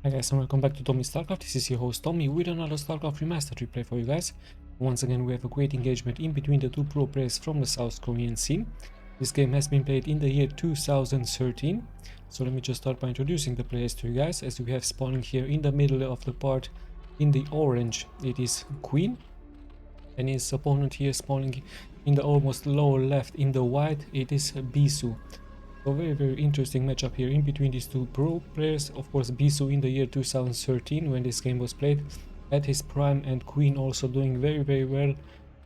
Hi guys, and welcome back to Tommy's Starcraft. This is your host Tommy with another Starcraft Remastered replay for you guys. Once again, we have a great engagement in between the two pro players from the South Korean scene. This game has been played in the year 2013. So let me just start by introducing the players to you guys. As we have spawning here in the middle of the part in the orange, it is Queen. And his opponent here spawning in the almost lower left in the white, it is BISU. So very interesting matchup here in between these two pro players. Of course, BISU in the year 2013 when this game was played at his prime, and Queen also doing very well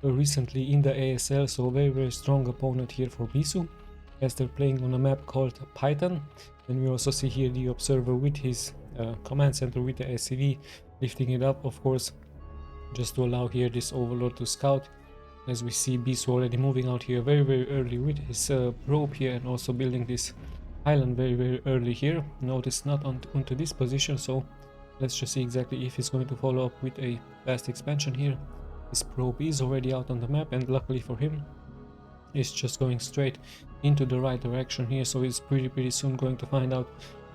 recently in the ASL. So very strong opponent here for BISU as they're playing on a map called Python. And we also see here the observer with his command center with the SCV lifting it up, of course, just to allow here this overlord to scout. As we see BISU already moving out here very early with his probe here, and also building this island very early here. Notice not onto this position, so let's just see exactly if he's going to follow up with a fast expansion here. His probe is already out on the map, and luckily for him, it's just going straight into the right direction here, so he's pretty soon going to find out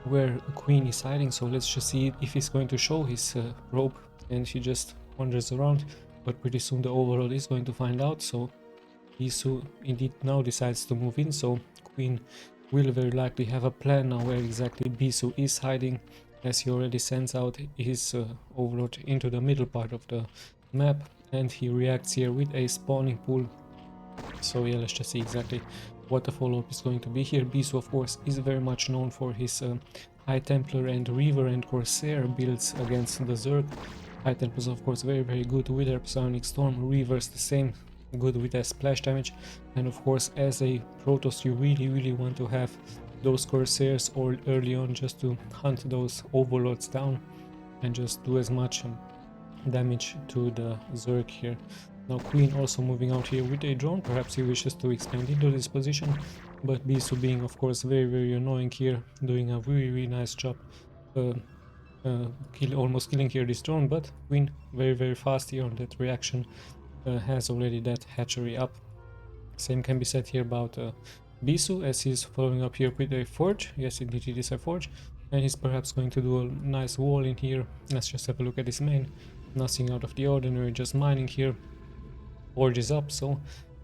where Queen is hiding. So let's just see if he's going to show his probe, and he just wanders around. But pretty soon the overlord is going to find out, so BISU indeed now decides to move in, so Queen will very likely have a plan now where exactly BISU is hiding, as he already sends out his overlord into the middle part of the map, and he reacts here with a spawning pool. So yeah, let's just see exactly what the follow-up is going to be here. BISU, of course, is very much known for his High Templar and Reaver and Corsair builds against the Zerg. High Templar is of course very good with their Psionic Storm, Reavers the same, good with their splash damage, and of course as a Protoss you really want to have those Corsairs all early on just to hunt those overlords down and just do as much damage to the Zerg here. Now Queen also moving out here with a drone, perhaps he wishes to expand into this position, but BISU being of course very annoying here, doing a really nice job almost killing here this drone, but Queen very fast here on that reaction, has already that hatchery up. Same can be said here about BISU, as he's following up here with a forge. Yes, indeed it is a forge, and he's perhaps going to do a nice wall in here. Let's just have a look at his main. Nothing out of the ordinary, just mining here. Forge is up, so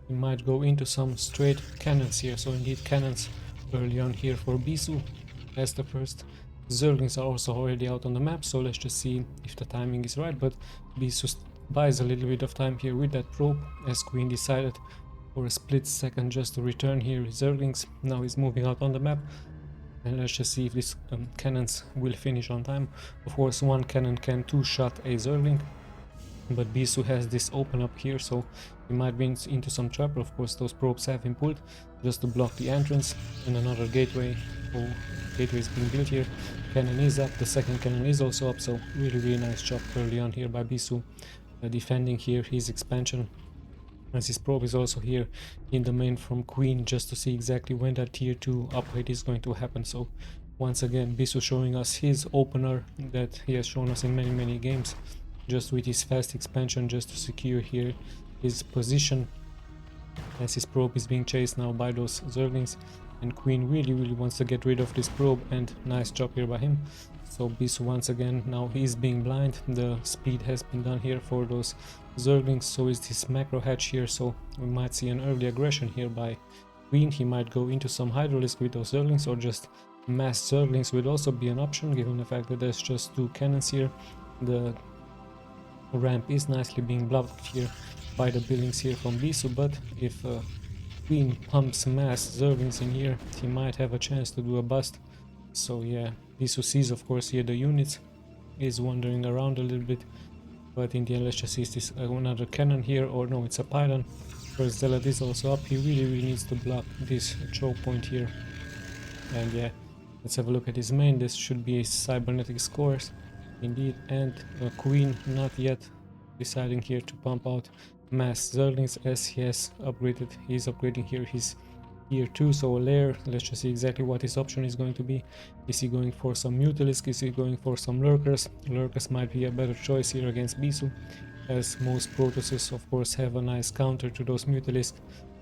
we might go into some straight cannons here. So indeed cannons early on here for BISU, as the first Zerglings are also already out on the map, so let's just see if the timing is right. But BISU buys a little bit of time here with that probe, as Queen decided for a split second just to return here his Zerglings. Now he's moving out on the map, and let's just see if these cannons will finish on time. Of course, one cannon can two-shot a Zergling, but BISU has this open up here, so he might be into some trouble. Of course, those probes have been pulled just to block the entrance, and another gateway. Oh, gateway is being built here. Cannon is up, the second cannon is also up, so really nice job early on here by BISU, defending here his expansion, as his probe is also here in the main from Queen, just to see exactly when that tier 2 upgrade is going to happen. So once again BISU showing us his opener that he has shown us in many games, just with his fast expansion, just to secure here his position, as his probe is being chased now by those Zerglings, and Queen really wants to get rid of this probe, and nice job here by him. So BISU once again, now he's being blind, the speed has been done here for those Zerglings, so is this macro hatch here, so we might see an early aggression here by Queen. He might go into some Hydralisk with those Zerglings, or just mass Zerglings would also be an option, given the fact that there's just two cannons here. The ramp is nicely being blocked here by the buildings here from BISU, but if Queen pumps mass Zerglings in here, he might have a chance to do a bust. So yeah, BISU sees of course here the units, is wandering around a little bit, but in the end let's just see, is this another cannon here, or no, it's a pylon. First Zealot is also up, he really needs to block this choke point here. And yeah, let's have a look at his main. This should be a cybernetic scores indeed, and Queen not yet deciding here to pump out mass Zerglings, as he has upgraded. He's upgrading here his tier 2, so a lair. Let's just see exactly what his option is going to be. Is he going for some Mutalisk? Is he going for some Lurkers? Lurkers might be a better choice here against BISU, as most Protosses of course have a nice counter to those Mutalisk,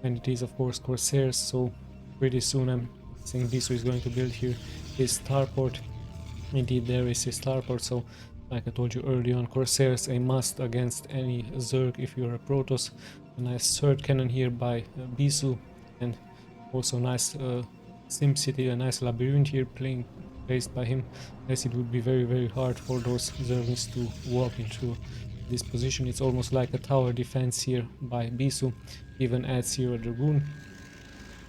and it is of course Corsairs. So pretty soon I'm saying BISU is going to build here his starport Indeed, there is his starport, so like I told you early on, Corsairs a must against any Zerg if you're a Protoss. A nice third cannon here by BISU, and also nice Sim City, a nice labyrinth here placed by him, as it would be very hard for those Zerglings to walk into this position. It's almost like a tower defense here by BISU, even adds here a Dragoon.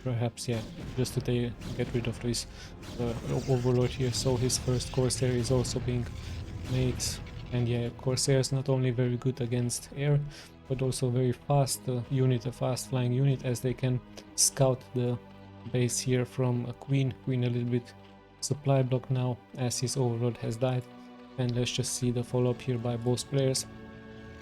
Perhaps, yeah, just to get rid of this Overlord here, so his first Corsair is also being made. And yeah, Corsair is not only very good against air, but also very fast unit, a fast flying unit, as they can scout the base here from a Queen. Queen a little bit supply block now, as his Overlord has died. And let's just see the follow-up here by both players,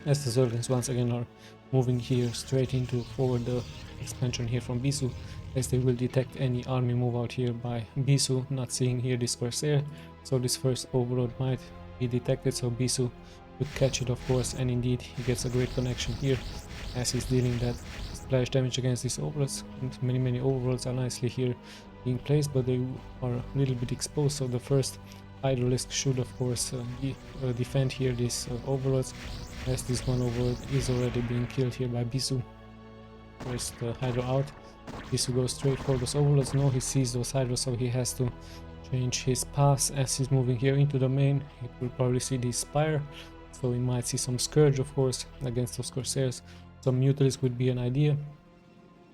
as the Zerglings once again are moving here straight into forward the expansion here from BISU, as they will detect any army move out here by BISU, not seeing here this Corsair. So this first Overlord might be detected, so BISU would catch it, of course, and indeed he gets a great connection here, as he's dealing that splash damage against these Overlords. Many Overlords are nicely here being placed, but they are a little bit exposed, so the first Hydralisk should of course defend here these Overlords, as this one Overlord is already being killed here by BISU. First Hydra out. BISU goes straight for those Overlords. No, he sees those Hydras, so he has to change his path as he's moving here into the main. He will probably see the Spire, so we might see some Scourge, of course, against those Corsairs. Some Mutalisk would be an idea.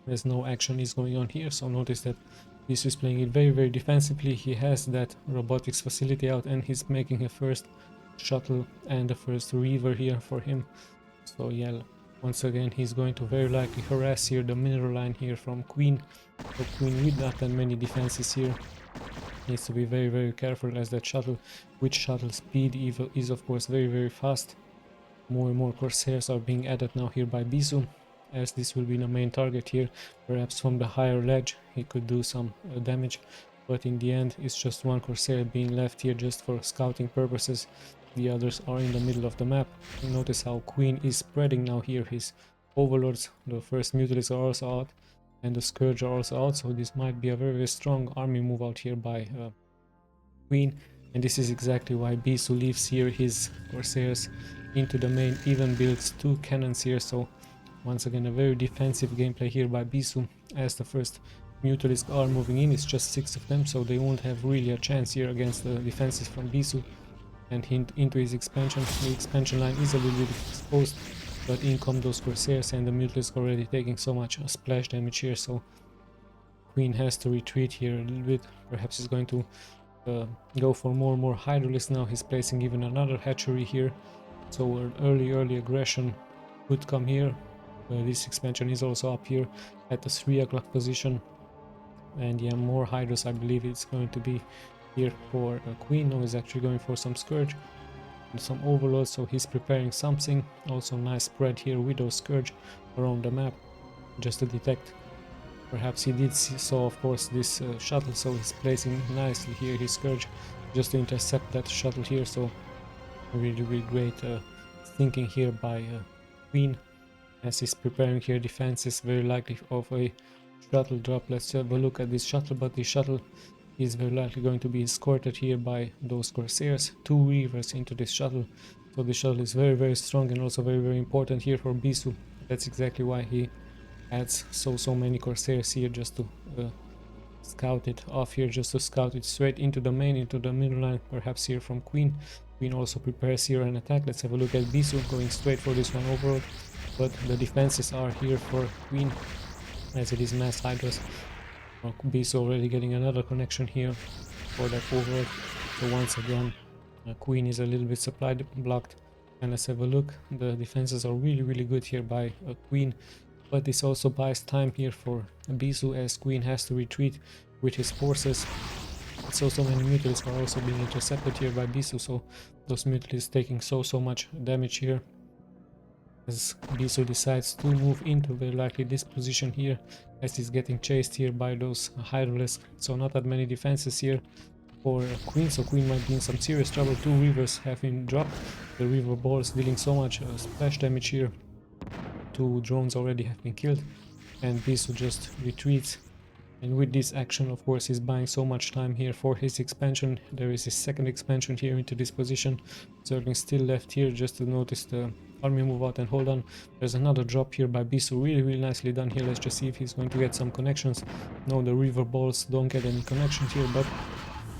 There's no action is going on here, so notice that BISU is playing it very defensively. He has that robotics facility out, and he's making a first shuttle and the first Reaver here for him. So yeah, once again he's going to very likely harass here the mineral line here from Queen. So Queen with not that many defenses here needs to be very careful, as that shuttle, with shuttle speed is of course very fast. More and more Corsairs are being added now here by BISU, as this will be the main target here. Perhaps from the higher ledge he could do some damage, but in the end it's just one Corsair being left here just for scouting purposes. The others are in the middle of the map. Notice how Queen is spreading now here his Overlords. The first Mutalisks are also out, and the Scourge are also out, so this might be a very strong army move out here by Queen. And this is exactly why BISU leaves here his Corsairs into the main, even builds 2 cannons here. So once again a very defensive gameplay here by BISU, as the first Mutalisks are moving in. It's just 6 of them, so they won't have really a chance here against the defenses from BISU. And into his expansion. The expansion line is a little bit exposed, but in come those Corsairs, and the Mutalisk already taking so much splash damage here, so Queen has to retreat here a little bit. Perhaps he's going to go for more Hydralisks now. He's placing even another hatchery here, so an early aggression could come here. This expansion is also up here at the 3 o'clock position, and yeah, more Hydras I believe it's going to be here for Queen. Now he's actually going for some Scourge and some Overlords, so he's preparing something. Also nice spread here with those Scourge around the map, just to detect. Perhaps he did saw of course this shuttle, so he's placing nicely here his Scourge just to intercept that shuttle here. So really great thinking here by Queen, as he's preparing here defenses, very likely of a shuttle drop. Let's have a look at this shuttle, but the shuttle is very likely going to be escorted here by those Corsairs. 2 Reavers into this shuttle, so the shuttle is very strong and also very important here for BISU. That's exactly why he adds so many Corsairs here, just to scout it off here, just to scout it straight into the main, into the middle line, perhaps here from Queen. Queen also prepares here an attack. Let's have a look at BISU going straight for this one Overlord, but the defenses are here for Queen, as it is mass Hydras. BISU already getting another connection here for that Overlord. So once again Queen is a little bit supply blocked, and let's have a look. The defenses are really good here by Queen, but this also buys time here for BISU, as Queen has to retreat with his forces. So many Mutalisks are also being intercepted here by BISU, so those Mutalisks taking so much damage here, as BISU decides to move into very likely this position here, as he's getting chased here by those Hydralisks. So not that many defenses here for Queen, so Queen might be in some serious trouble. 2 Reavers have been dropped. The Reaver balls dealing so much splash damage here. 2 drones already have been killed, and BISU just retreats And with this action, of course, he's buying so much time here for his expansion. There is his second expansion here into this position. Zerg still left here just to notice the army move out, and hold on. There's another drop here by BISU. Really nicely done here. Let's just see if he's going to get some connections. No, the river balls don't get any connections here, but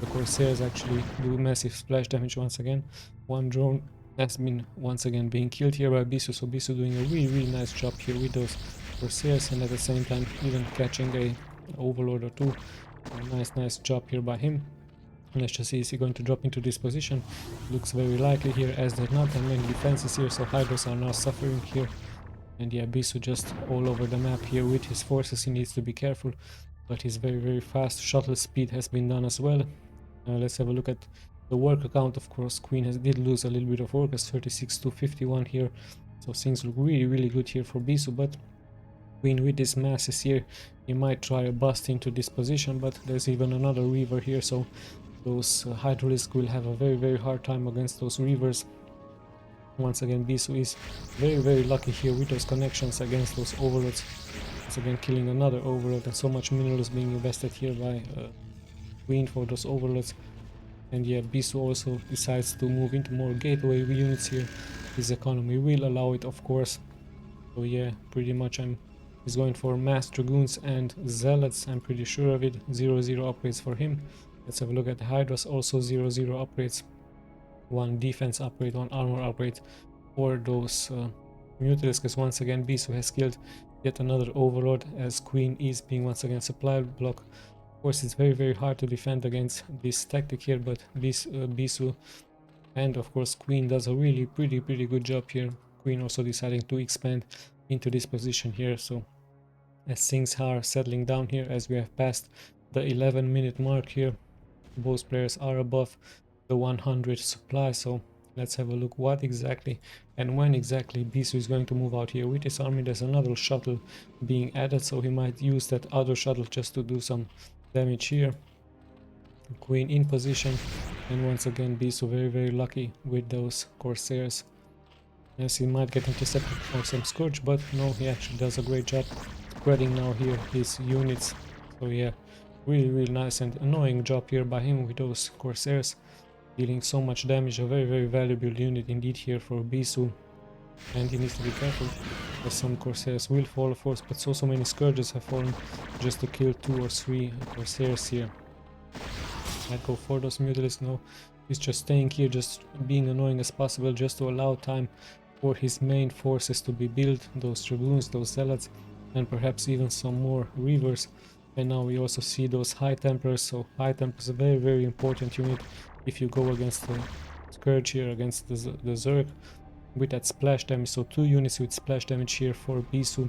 the Corsairs actually do massive splash damage once again. One drone has been once again being killed here by BISU, so BISU doing a really nice job here with those Corsairs, and at the same time even catching a overlord or two. Nice job here by him. Let's just see, is he going to drop into this position? Looks very likely here, as they're not, and many defenses here, so Hydras are now suffering here. And yeah, BISU just all over the map here with his forces. He needs to be careful, but he's very fast. Shuttle speed has been done as well. Let's have a look at the work account. Of course, Queen did lose a little bit of workers, 36 to 51 here, so things look really good here for BISU, but Queen with his masses here, he might try a bust into this position, but there's even another Reaver here, so those Hydralisks will have a very hard time against those Reavers. Once again, BISU is very lucky here with those connections against those Overlords. Once again, killing another Overlord, and so much minerals being invested here by Queen for those Overlords. And yeah, BISU also decides to move into more gateway units here. His economy will allow it, of course. So yeah, pretty much he's going for mass dragoons and zealots, I'm pretty sure of it. 0-0 upgrades for him. Let's have a look at the Hydras, also 0-0 upgrades. One defense upgrade, one armor upgrade for those Mutalisks. Once again, BISU has killed yet another Overlord, as Queen is being once again supply block. Of course, it's very hard to defend against this tactic here, but BISU and of course Queen does a really pretty good job here. Queen also deciding to expand into this position here, so as things are settling down here, as we have passed the 11-minute mark here, both players are above the 100 supply. So let's have a look what exactly and when exactly BISU is going to move out here with his army. There's another shuttle being added, so he might use that other shuttle just to do some damage here. Queen in position, and once again BISU very lucky with those Corsairs. Yes, he might get intercepted for some Scourge, but no, he actually does a great job spreading now here his units. So yeah, really nice and annoying job here by him with those Corsairs, dealing so much damage. A very valuable unit indeed here for BISU, and he needs to be careful, as some Corsairs will fall, of course, but so many Scourges have fallen just to kill 2 or 3 Corsairs here. Might go for those Mutalisks. No, he's just staying here, just being annoying as possible, just to allow time for his main forces to be built, those Dragoons, those Zealots, and perhaps even some more Reavers. And now we also see those High Templars, so High Templars is a very important unit if you go against the Scourge here, against the Zerg, with that splash damage. So 2 units with splash damage here for BISU.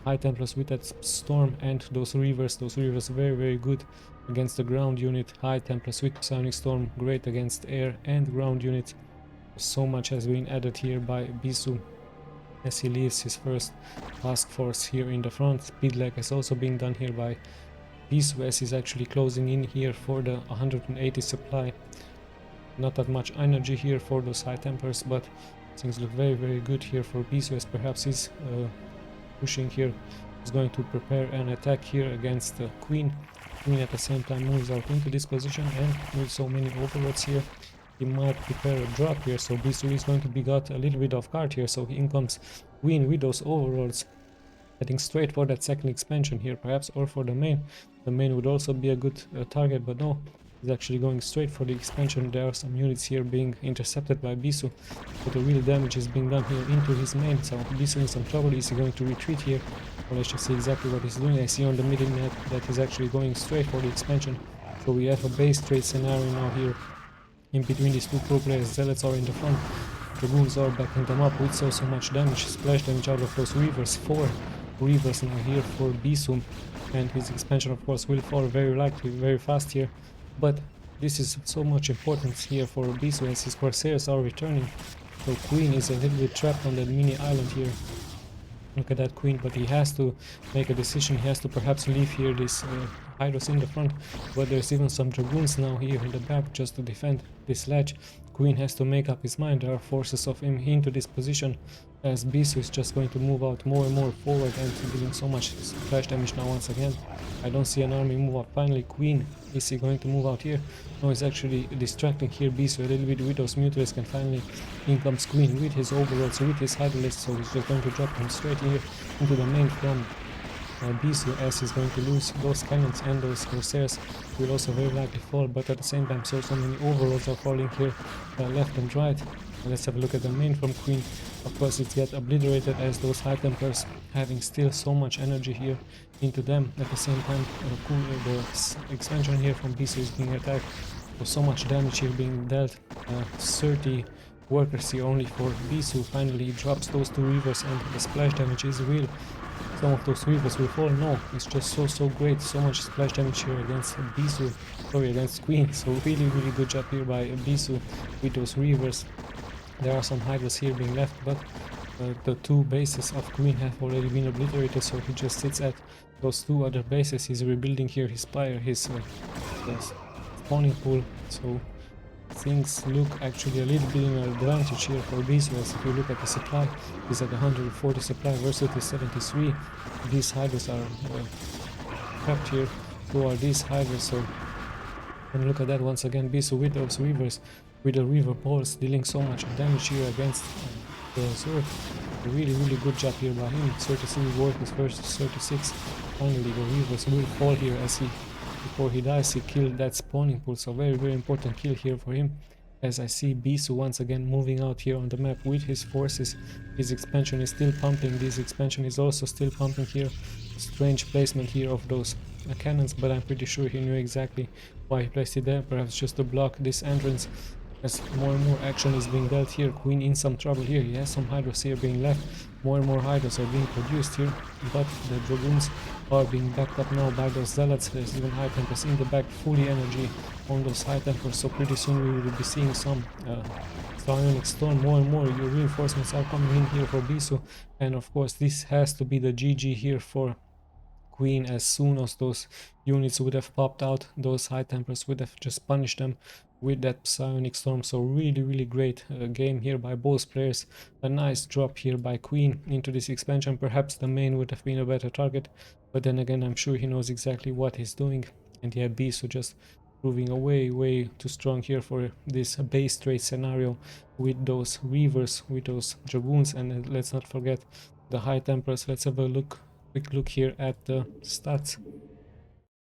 High Templars with that Storm, and those Reavers. Those Reavers very good against the ground unit. High Templars with Psionic Storm, great against air and ground units. So much has been added here by BISU as he leaves his first task force here in the front. Speed lag has also been done here by BISU, as he's actually closing in here for the 180 supply. Not that much energy here for those High Templars, but things look very good here for BISU, as perhaps he's pushing here. He's going to prepare an attack here against the Queen. Queen at the same time moves out into this position, and with so many Overlords here, he might prepare a drop here, so BISU is going to be got a little bit off guard here. So in comes Queen with those Overlords, heading straight for that second expansion here, perhaps, or for the main. The main would also be a good target, but no, he's actually going straight for the expansion. There are some units here being intercepted by BISU, but the real damage is being done here into his main. So BISU in some trouble. Is he going to retreat here? Well, let's just see exactly what he's doing. I see on the middle map that he's actually going straight for the expansion. So we have a base trade scenario now here in between these 2 pro players. Zealots are in the front, Dragoons are backing them up with so much damage, splash damage out of those Reavers. 4 Reavers now here for BISU, and his expansion of course will fall very likely, very fast here. But this is so much importance here for BISU, as his Corsairs are returning. So Queen is a little bit trapped on that mini island here. Look at that Queen, but he has to make a decision. He has to perhaps leave here this Hydras in the front, but there's even some Dragoons now here in the back just to defend this ledge. Queen has to make up his mind. There are forces of him into this position, as BISU is just going to move out more and more forward and dealing so much splash damage now once again. I don't see an army move up. Finally, Queen, is he going to move out here? No, he's actually distracting here BISU a little bit with those Mutalisks, and finally in comes Queen with his overlords, with his Hydralisks, so he's just going to drop him straight here into the main from BISU, as he's going to lose those cannons, and those Corsairs will also very likely fall, but at the same time so many overlords are falling here left and right. Let's have a look at the main from Queen. Of course it's get obliterated as those High Templars having still so much energy here into them. At the same time the expansion here from BISU is being attacked, so much damage here being dealt. 30 workers here only for BISU. Finally he drops those two Reavers and the splash damage is real. Some of those Reavers will fall. No, it's just so great. So much splash damage here against BISU, sorry, against Queen. So really good job here by BISU with those Reavers. There are some Hydras here being left, but the two bases of Queen have already been obliterated, so he just sits at those two other bases. He's rebuilding here his spire, his spawning pool, so things look actually a little bit in an advantage here for BISU, as if you look at the supply, he's at 140 supply versus the 73. These Hydras are trapped here, so are these Hydras, so and look at that once again, BISU with those Reavers, with the Reaver balls dealing so much damage here against the Zerg. Really good job here by him. 33 workers versus 36. Finally the Reavers will fall here, as he, before he dies, he killed that spawning pool, so very important kill here for him. As I see BISU once again moving out here on the map with his forces. His expansion is still pumping, this expansion is also still pumping here. Strange placement here of those cannons, but I'm pretty sure he knew exactly why he placed it there, perhaps just to block this entrance. As more and more action is being dealt here, Queen in some trouble here. He has some Hydras here being left, more and more Hydras are being produced here, but the Dragoons are being backed up now by those Zealots. There's even High Templars in the back, fully energy on those High Templars, so pretty soon we will be seeing some Psionic Storm. More and more your reinforcements are coming in here for BISU, and of course this has to be the GG here for Queen. As soon as those units would have popped out, those High Templars would have just punished them with that Psionic Storm. So really great game here by both players. A nice drop here by Queen into this expansion. Perhaps the main would have been a better target, but then again I'm sure he knows exactly what he's doing. And yeah, BISU just proving a way too strong here for this base trade scenario with those Reavers, with those Dragoons, and let's not forget the High Templars. Let's have a quick look here at the stats,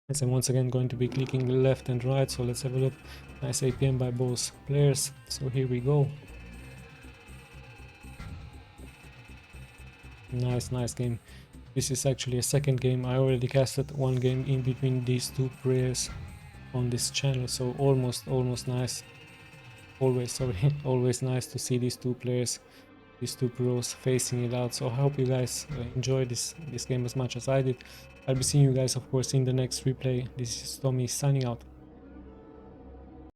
as I'm once again going to be clicking left and right, so let's have a look. Nice APM by both players, so here we go. Nice game. This is actually a second game. I already casted one game in between these two players on this channel, so almost nice. Always nice to see these two players, these two pros facing it out. So I hope you guys enjoy this game as much as I did. I'll be seeing you guys of course in the next replay. This is Tommy signing out.